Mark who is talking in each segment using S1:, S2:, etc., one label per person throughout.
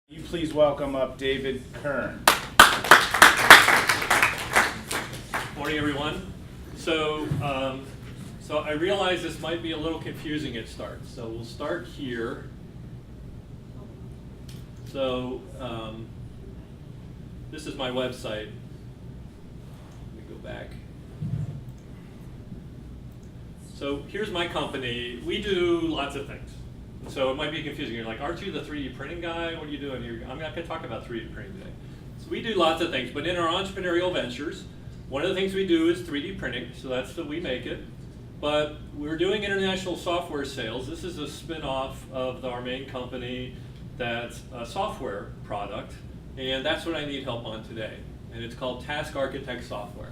S1: You please welcome up David Kern.
S2: Morning, everyone. So I realize this might be a little confusing at start. So we'll start here. So this is my website. Let me go back. So here's my company. We do lots of things. So it might be confusing. You're like, aren't you the 3D printing guy? What are you doing here? I'm not going to talk about 3D printing today. So we do lots of things, but in our entrepreneurial ventures, one of the things we do is 3D printing. So that's that we make it. But we're doing international software sales. This is a spin-off of our main company that's a software product, and that's what I need help on today. And it's called Task Architect Software.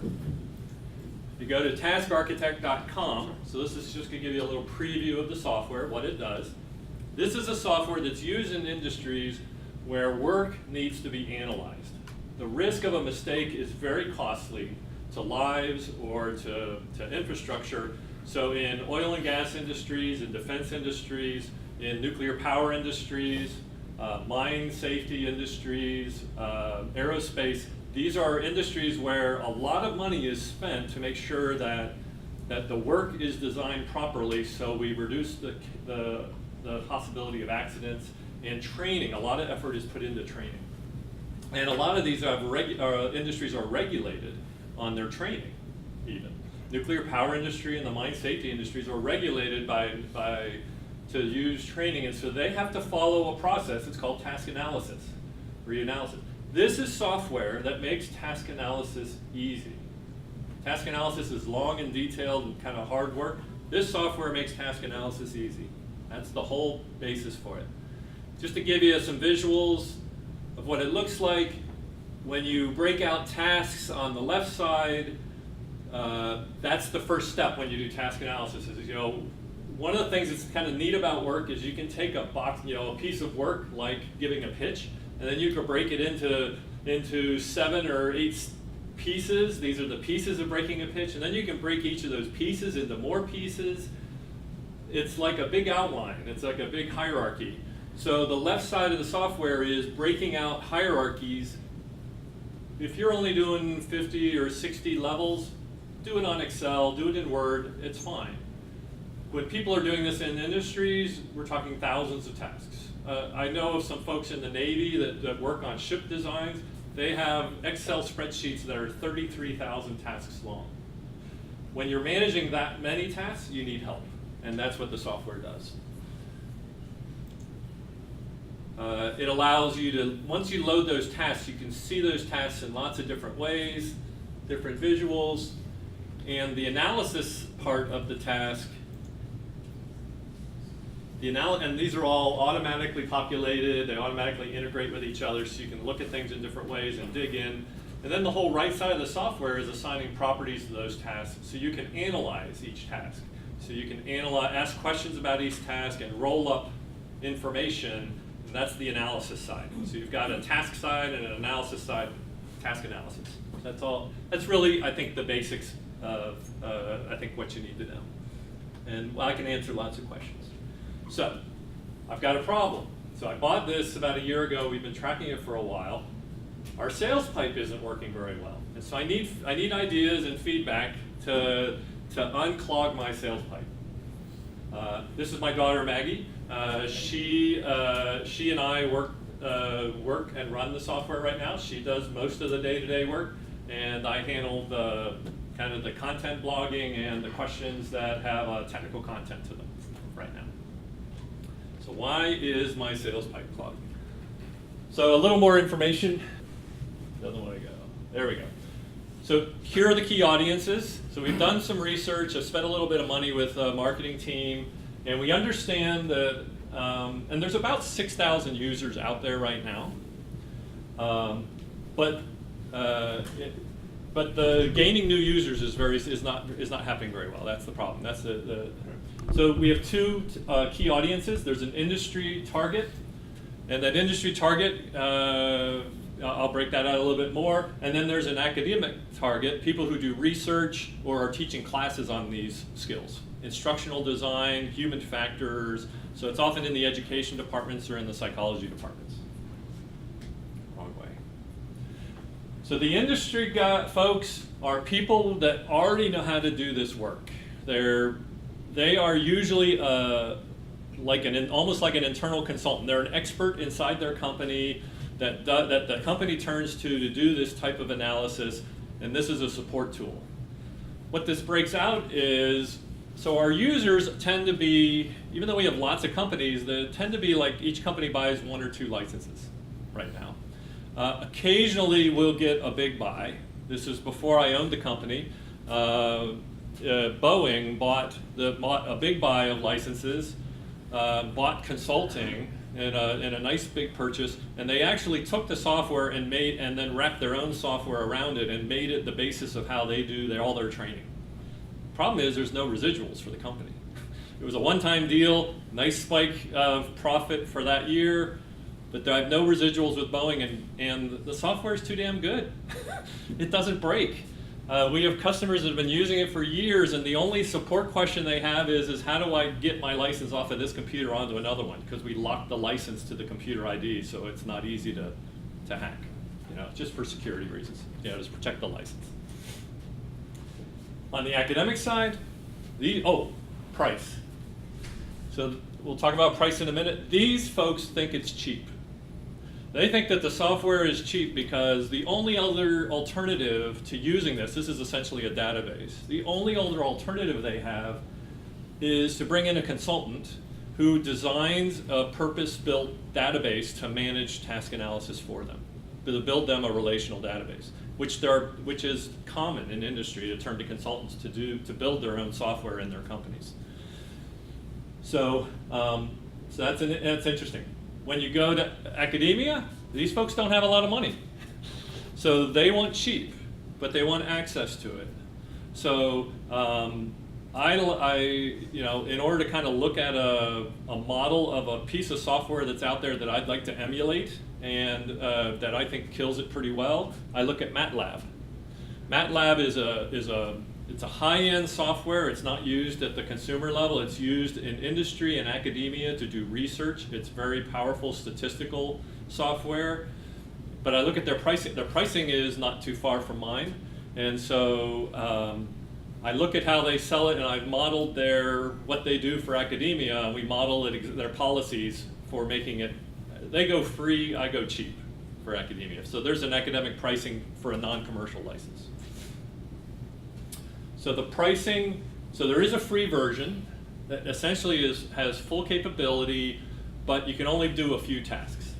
S2: You go to taskarchitect.com. So this is just going to give you a little preview of the software, what it does. This is a software that's used in industries where work needs to be analyzed. The risk of a mistake is very costly to lives or to infrastructure. So in oil and gas industries, in defense industries, in nuclear power industries, mine safety industries, aerospace, these are industries where a lot of money is spent to make sure that the work is designed properly, so we reduce the possibility of accidents, and training. A lot of effort is put into training. And a lot of these industries are regulated on their training, even. Nuclear power industry and the mine safety industries are regulated to use training, and so they have to follow a process. It's called task analysis, reanalysis. This is software that makes task analysis easy. Task analysis is long and detailed and kind of hard work. This software makes task analysis easy. That's the whole basis for it. Just to give you some visuals of what it looks like, when you break out tasks on the left side, that's the first step when you do task analysis. Is, one of the things that's kind of neat about work is you can take a box, a piece of work like giving a pitch, and then you can break it into 7 or 8 pieces. These are the pieces of breaking a pitch, and then you can break each of those pieces into more pieces. It's like a big outline. It's like a big hierarchy. So the left side of the software is breaking out hierarchies. If you're only doing 50 or 60 levels, do it on Excel, do it in Word, it's fine. When people are doing this in industries, we're talking thousands of tasks. I know of some folks in the Navy that work on ship designs. They have Excel spreadsheets that are 33,000 tasks long. When you're managing that many tasks, you need help, and that's what the software does. It allows you to, once you load those tasks, you can see those tasks in lots of different ways, different visuals, and the analysis part of the task, and these are all automatically populated, they automatically integrate with each other, so you can look at things in different ways and dig in. And then the whole right side of the software is assigning properties to those tasks, so you can analyze each task. So you can ask questions about each task and roll up information, and that's the analysis side. So you've got a task side and an analysis side, task analysis. That's all. That's really, I think, the basics of, I think, what you need to know. And I can answer lots of questions. So, I've got a problem. So I bought this about a year ago. We've been tracking it for a while. Our sales pipe isn't working very well. And so I need ideas and feedback to unclog my sales pipe. This is my daughter Maggie. She and I work and run the software right now. She does most of the day-to-day work, and I handle the kind of the content blogging and the questions that have technical content to them right now. So why is my sales pipe clogged? So a little more information. Doesn't want to go. There we go. So here are the key audiences. So we've done some research. I've spent a little bit of money with a marketing team, and we understand that, and there's about 6,000 users out there right now. But the gaining new users is not happening very well. That's the problem. That's so we have 2 key audiences. There's an industry target, and that industry target, I'll break that out a little bit more. And then there's an academic target, people who do research or are teaching classes on these skills. Instructional design, human factors. So it's often in the education departments or in the psychology departments. So the industry folks are people that already know how to do this work. They are usually almost like an internal consultant. They're an expert inside their company that the company turns to do this type of analysis, and this is a support tool. What this breaks out is, so our users tend to be, even though we have lots of companies, they tend to be like each company buys 1 or 2 licenses right now. Occasionally we'll get a big buy. This is before I owned the company. Boeing bought a big buy of licenses, bought consulting in a nice big purchase, and they actually took the software and then wrapped their own software around it and made it the basis of how they do all their training. Problem is there's no residuals for the company. It was a one-time deal, nice spike of profit for that year, but I have no residuals with Boeing, and the software is too damn good. It doesn't break. We have customers that have been using it for years, and the only support question they have is how do I get my license off of this computer onto another one? Because we locked the license to the computer ID, so it's not easy to hack. Just for security reasons. Just protect the license. On the academic side, price. So we'll talk about price in a minute. These folks think it's cheap. They think that the software is cheap because the only other alternative to using this is essentially a database. The only other alternative they have is to bring in a consultant who designs a purpose-built database to manage task analysis for them, to build them a relational database, which is common in industry to turn to consultants to build their own software in their companies. So that's interesting. When you go to academia, these folks don't have a lot of money. So they want cheap, but they want access to it. So in order to kind of look at a model of a piece of software that's out there that I'd like to emulate and that I think kills it pretty well, I look at MATLAB. MATLAB it's a high-end software. It's not used at the consumer level. It's used in industry and academia to do research. It's very powerful statistical software. But I look at their pricing. Their pricing is not too far from mine. And so I look at how they sell it, and I've modeled what they do for academia, and we model their policies for making it. They go free, I go cheap for academia. So there's an academic pricing for a non-commercial license. So the pricing, so there is a free version that essentially has full capability, but you can only do a few tasks.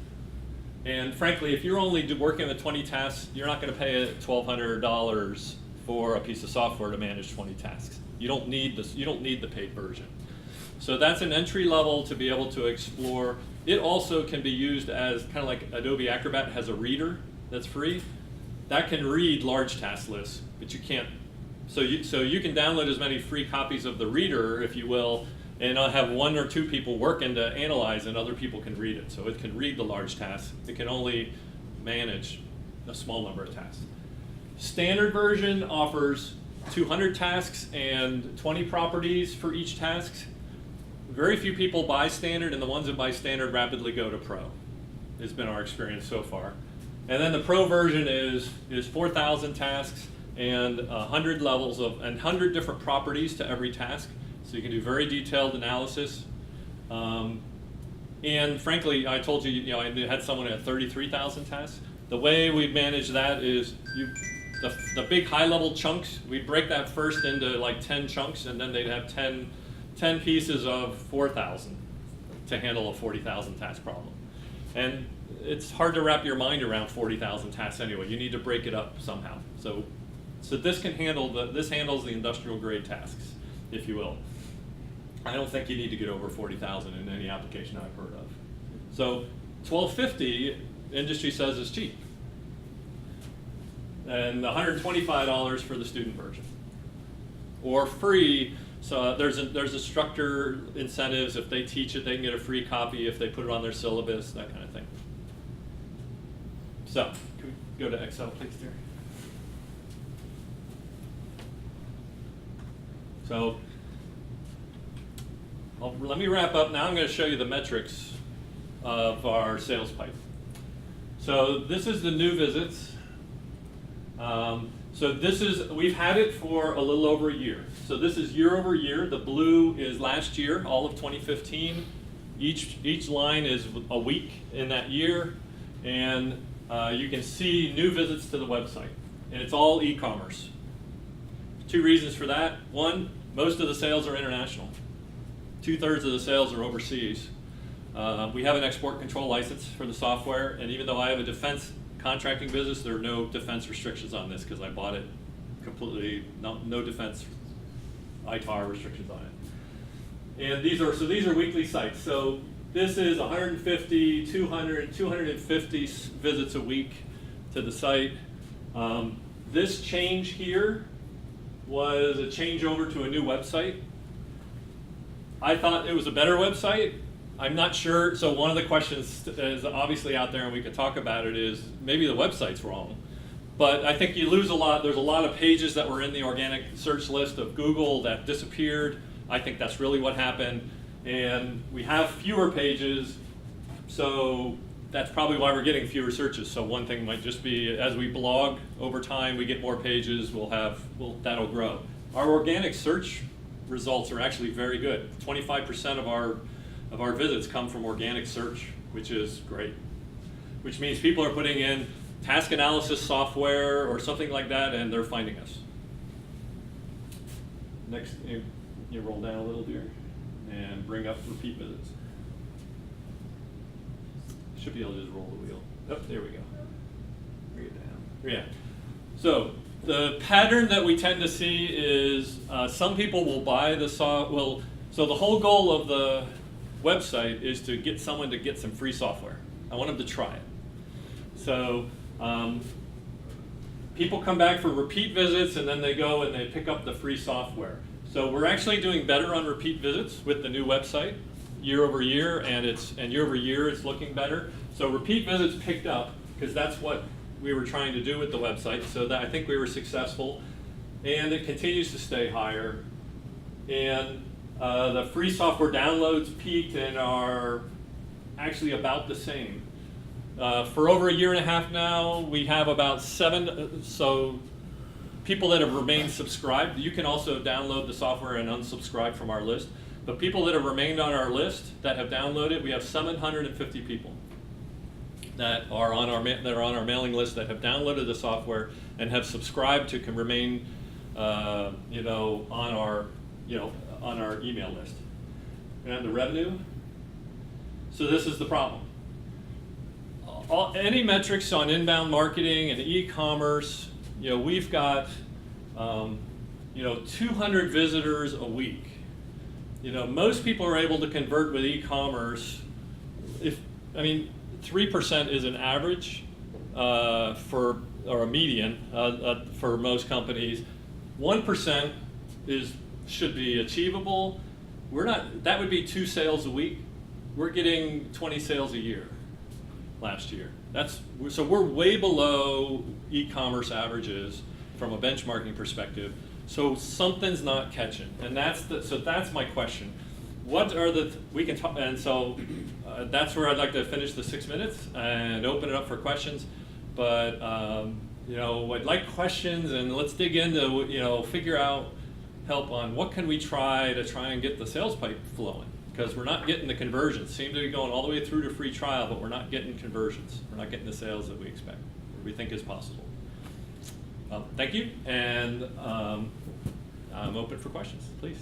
S2: And frankly, if you're only working with 20 tasks, you're not going to pay $1,200 for a piece of software to manage 20 tasks. You don't need this. You don't need the paid version. So that's an entry level to be able to explore. It also can be used as kind of like Adobe Acrobat has a reader that's free. That can read large task lists, but you can't. So you can download as many free copies of the reader, if you will, and I'll have 1 or 2 people working to analyze, and other people can read it. So it can read the large tasks. It can only manage a small number of tasks. Standard version offers 200 tasks and 20 properties for each task. Very few people buy standard, and the ones that buy standard rapidly go to pro. It's been our experience so far. And then the pro version is 4,000 tasks and 100 levels and 100 different properties to every task. So you can do very detailed analysis. And frankly, I told you, I had someone at 33,000 tasks. The way we manage that is the big high-level chunks, we break that first into like 10 chunks, and then they'd have 10 pieces of 4,000 to handle a 40,000 task problem. And it's hard to wrap your mind around 40,000 tasks anyway. You need to break it up somehow. So this handles the industrial grade tasks, if you will. I don't think you need to get over 40,000 in any application I've heard of. So $1,250, industry says is cheap. And $125 for the student version. Or free, so there's instructor incentives. If they teach it, they can get a free copy if they put it on their syllabus, that kind of thing. So, can we go to Excel, please, Terry? So, let me wrap up. Now I'm going to show you the metrics of our sales pipe. So this is the new visits. So we've had it for a little over a year. So this is year over year. The blue is last year, all of 2015. Each line is a week in that year, and you can see new visits to the website, and it's all e-commerce. 2 reasons for that. One, most of the sales are international. 2/3 of the sales are overseas. We have an export control license for the software, and even though I have a defense contracting business, there are no defense restrictions on this because I bought it completely, no defense ITAR restrictions on it. And these are weekly sites. So this is 150, 200, 250 visits a week to the site. This change here was a change over to a new website. I thought it was a better website. I'm not sure, so one of the questions is obviously out there and we could talk about it is maybe the website's wrong. But I think you lose a lot, there's a lot of pages that were in the organic search list of Google that disappeared. I think that's really what happened. And we have fewer pages, so that's probably why we're getting fewer searches. So one thing might just be as we blog over time, we get more pages, that'll grow. Our organic search results are actually very good. 25% of our visits come from organic search, which is great. Which means people are putting in task analysis software or something like that, and they're finding us. Next, you roll down a little, dear, and bring up repeat visits. Should be able to just roll the wheel. Oh, there we go. Bring it down. Yeah. So the pattern that we tend to see is some people will buy the so the whole goal of the website is to get someone to get some free software. I want them to try it. So people come back for repeat visits and then they go and they pick up the free software. So we're actually doing better on repeat visits with the new website year over year, and year over year it's looking better. So repeat visits picked up because that's what we were trying to do with the website. So that I think we were successful, and it continues to stay higher. And the free software downloads peaked and are actually about the same. For over a year and a half now, we have about 7, so people that have remained subscribed. You can also download the software and unsubscribe from our list. But people that have remained on our list that have downloaded, we have 750 people that are on our mailing list that have downloaded the software and have subscribed to can remain, on our email list. And the revenue. So this is the problem. Any metrics on inbound marketing and e-commerce, we've got 200 visitors a week. Most people are able to convert with e-commerce. 3% is an average or a median for most companies. 1% should be achievable. That would be 2 sales a week. We're getting 20 sales a year last year. So we're way below e-commerce averages from a benchmarking perspective. So something's not catching, and that's my question. What are we can talk, and so that's where I'd like to finish the 6 minutes and open it up for questions. But I'd like questions, and let's dig into figure out help on what can we try and get the sales pipe flowing, because we're not getting the conversions. Seem to be going all the way through to free trial, but we're not getting conversions. We're not getting the sales that we expect, or we think is possible. Thank you, and I'm open for questions, please.